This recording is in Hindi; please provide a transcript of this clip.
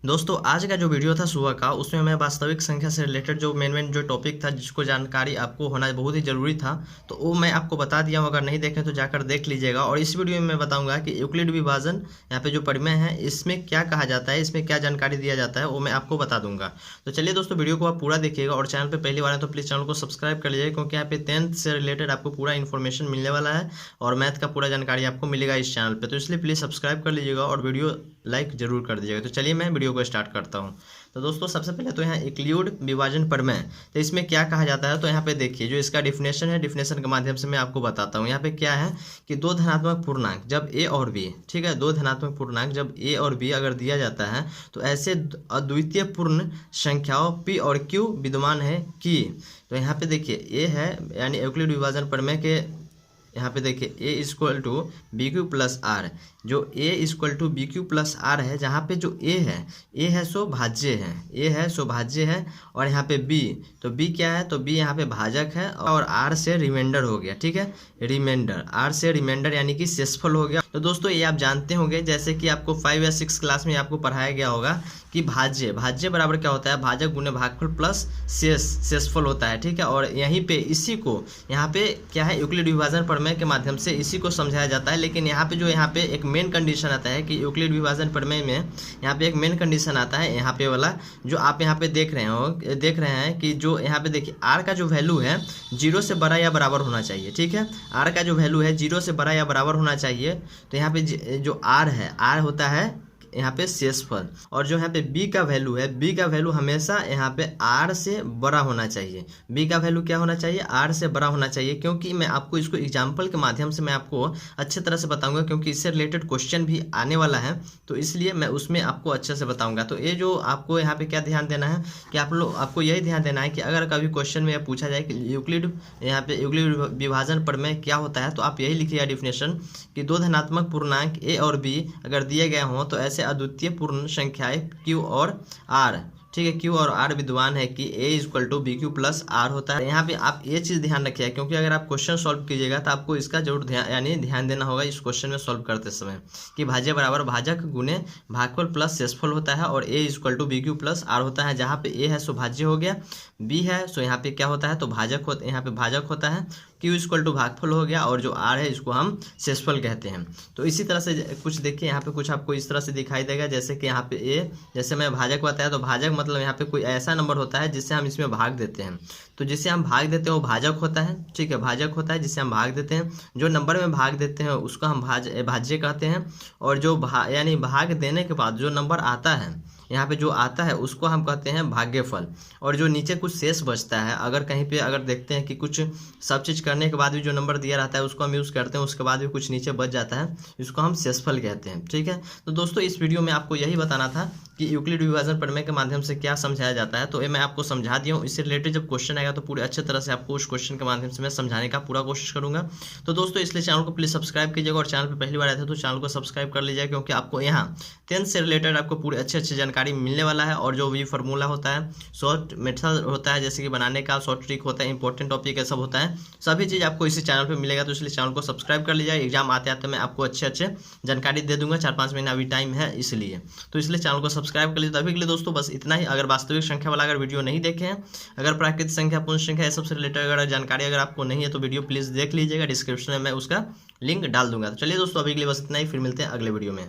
दोस्तों आज का जो वीडियो था सुबह का, उसमें मैं वास्तविक संख्या से रिलेटेड जो मेन जो टॉपिक था, जिसको जानकारी आपको होना बहुत ही ज़रूरी था, तो वो मैं आपको बता दिया हूँ। अगर नहीं देखें तो जाकर देख लीजिएगा। और इस वीडियो में मैं बताऊंगा कि यूक्लिड विभाजन यहाँ पे जो परिमेय है इसमें क्या कहा जाता है, इसमें क्या जानकारी दिया जाता है, वो मैं आपको बता दूंगा। तो चलिए दोस्तों, वीडियो को आप पूरा देखिएगा। और चैनल पर पहली बार है तो प्लीज़ चैनल को सब्सक्राइब कर लीजिएगा, क्योंकि यहाँ पे 10th से रिलेटेड आपको पूरा इन्फॉर्मेशन मिलने वाला है और मैथ का पूरा जानकारी आपको मिलेगा इस चैनल पर। तो इसलिए प्लीज़ सब्सक्राइब कर लीजिएगा और वीडियो लाइक जरूर कर दीजिएगा। तो चलिए मैं वीडियो को स्टार्ट करता हूँ। तो दोस्तों सबसे पहले तो यहाँ यूक्लिड विभाजन परिमेय, तो इसमें क्या कहा जाता है, तो यहाँ पे देखिए जो इसका डिफिनेशन है, डिफिनेशन के माध्यम से मैं आपको बताता हूँ। यहाँ पे क्या है कि दो धनात्मक पूर्णांक जब ए और बी, ठीक है, दो धनात्मक पूर्णांक जब ए और बी अगर दिया जाता है तो ऐसे अद्वितीय पूर्ण संख्याओं पी और क्यू विद्यमान है कि, तो यहाँ पे देखिए ए है, यानी यूक्लिड विभाजन परिमेय के यहाँ पे देखिए A equal to B Q plus R, जो A equal to B Q plus R है, जहाँ पे जो ए है सो भाज्य है, ए है सो भाज्य है। और यहाँ पे बी, तो बी क्या है, तो बी यहाँ पे भाजक है और आर से रिमाइंडर हो गया, ठीक है, रिमाइंडर, आर से रिमाइंडर यानी कि शेषफल हो गया। तो दोस्तों ये आप जानते होंगे, जैसे कि आपको 5 या 6 क्लास में आपको पढ़ाया गया होगा कि भाज्य बराबर क्या होता है, भाजक गुने भागफल प्लस शेषफल होता है, ठीक है। और यहीं पे इसी को यहाँ पे क्या है, यूक्लिड विभाजन प्रमेय के माध्यम से इसी को समझाया जाता है। लेकिन यहाँ पे जो यहाँ पे एक मेन कंडीशन आता है कि यूक्लिड विभाजन प्रमेय में यहाँ पे एक मेन कंडीशन आता है, यहाँ पे वाला जो आप यहाँ पे देख रहे हैं कि जो यहाँ पे देखिए आर का जो वैल्यू है 0 से बड़ा या बराबर होना चाहिए, ठीक है। आर का जो वैल्यू है 0 से बड़ा या बराबर होना चाहिए। तो यहाँ पे जो आर है, आर होता है यहाँ पे शेषफल। और जो यहाँ पे बी का वैल्यू है, बी का वैल्यू हमेशा यहाँ पे आर से बड़ा होना चाहिए। बी का वैल्यू क्या होना चाहिए, आर से बड़ा होना चाहिए। क्योंकि मैं आपको इसको एग्जाम्पल के माध्यम से मैं आपको अच्छे तरह से बताऊंगा, क्योंकि इससे रिलेटेड क्वेश्चन भी आने वाला है, तो इसलिए मैं उसमें आपको अच्छे से बताऊंगा। तो ये जो आपको यहाँ पे क्या ध्यान देना है कि आपको यही ध्यान देना है कि अगर कभी क्वेश्चन में पूछा जाए कि यूक्लिड यहाँ पे यूक्लिड विभाजन प्रमेय क्या होता है, तो आप यही लिखिएगा डिफिनेशन कि दो धनात्मक पूर्णांक ए और बी अगर दिए गए हों तो ऐसे अद्वितीय पूर्ण संख्याएं क्यू और आर, ठीक है, क्यू और आर विद्यमान है कि A equal to B Q plus R होता है। यहाँ पे आप ये चीज़ ध्यान रखिएगा, क्योंकि अगर आप क्वेश्चन सॉल्व कीजिएगा तो आपको इसका जरूर ध्यान देना होगा इस क्वेश्चन में सॉल्व करते समय कि भाज्य बराबर भाजक गुने भागफल प्लस शेषफल होता है और A equal to B Q plus R होता है। जहाँ पे ए है सो भाज्य हो गया, बी है सो यहाँ पे क्या होता है, तो भाजक होता है, यहाँ पे भाजक होता है, क्यू इक्वल टू भागफल हो गया, और जो आर है इसको हम शेषफल कहते हैं। तो इसी तरह से कुछ देखिए, यहाँ पे कुछ आपको इस तरह से दिखाई देगा, जैसे कि यहाँ पे ए, जैसे मैं भाजक बताया, तो भाजक मतलब यहाँ पे कोई ऐसा नंबर होता है जिससे हम इसमें भाग देते हैं। तो जिसे हम भाग देते हैं वो भाजक होता है, ठीक है, भाजक होता है जिससे हम भाग देते हैं। जो नंबर में भाग देते हैं उसको हम भाज्य कहते हैं। और जो यानी भाग देने के बाद जो नंबर आता है, यहाँ पे जो आता है उसको हम कहते हैं भाग्यफल। और जो नीचे कुछ शेष बचता है, अगर कहीं पे अगर देखते हैं कि कुछ सब चीज़ करने के बाद भी जो नंबर दिया रहता है उसको हम यूज़ करते हैं, उसके बाद भी कुछ नीचे बच जाता है, इसको हम शेषफल कहते हैं, ठीक है। तो दोस्तों इस वीडियो में आपको यही बताना था कि यूक्लिड विभाजन प्रमेय के माध्यम से क्या समझाया जाता है। तो ये मैं आपको समझा दिया हूँ। इससे रिलेटेड जब क्वेश्चन आएगा तो पूरे अच्छे तरह से आपको उस क्वेश्चन के माध्यम से मैं समझाने का पूरा कोशिश करूँगा। तो दोस्तों इसलिए चैनल को प्लीज़ सब्सक्राइब कीजिएगा, और चैनल पर पहली बार आए थे तो चैनल को सब्सक्राइब कर लीजिएगा, क्योंकि आपको यहाँ 10th से रिलेटेड आपको पूरी अच्छी जानकारी मिलने वाला है। और जो भी फार्मूला होता है, शॉर्ट मेथड होता है, जैसे कि बनाने का शॉर्ट ट्रिक होता है, इंपॉर्टेंट टॉपिक है, सब होता है, सभी चीज़ आपको इसी चैनल पे मिलेगा। तो इसलिए चैनल को सब्सक्राइब कर लीजिए। एग्जाम आते आते मैं आपको अच्छे जानकारी दे दूंगा, 4-5 महीना अभी टाइम है इसलिए। तो इसलिए चैनल को सब्सक्राइब कर लीजिए। अभी के लिए दोस्तों बस इतना ही। अगर वास्तविक संख्या वाला अगर वीडियो नहीं देखे हैं, अगर प्राकृतिक संख्या, पूर्ण संख्या, सबसे रिलेटेड अगर जानकारी अगर आपको नहीं है तो वीडियो प्लीज़ देख लीजिएगा, डिस्क्रिप्शन में मैं उसका लिंक डाल दूंगा। तो चलिए दोस्तों अभी के लिए बस इतना ही, फिर मिलते हैं अगले वीडियो में।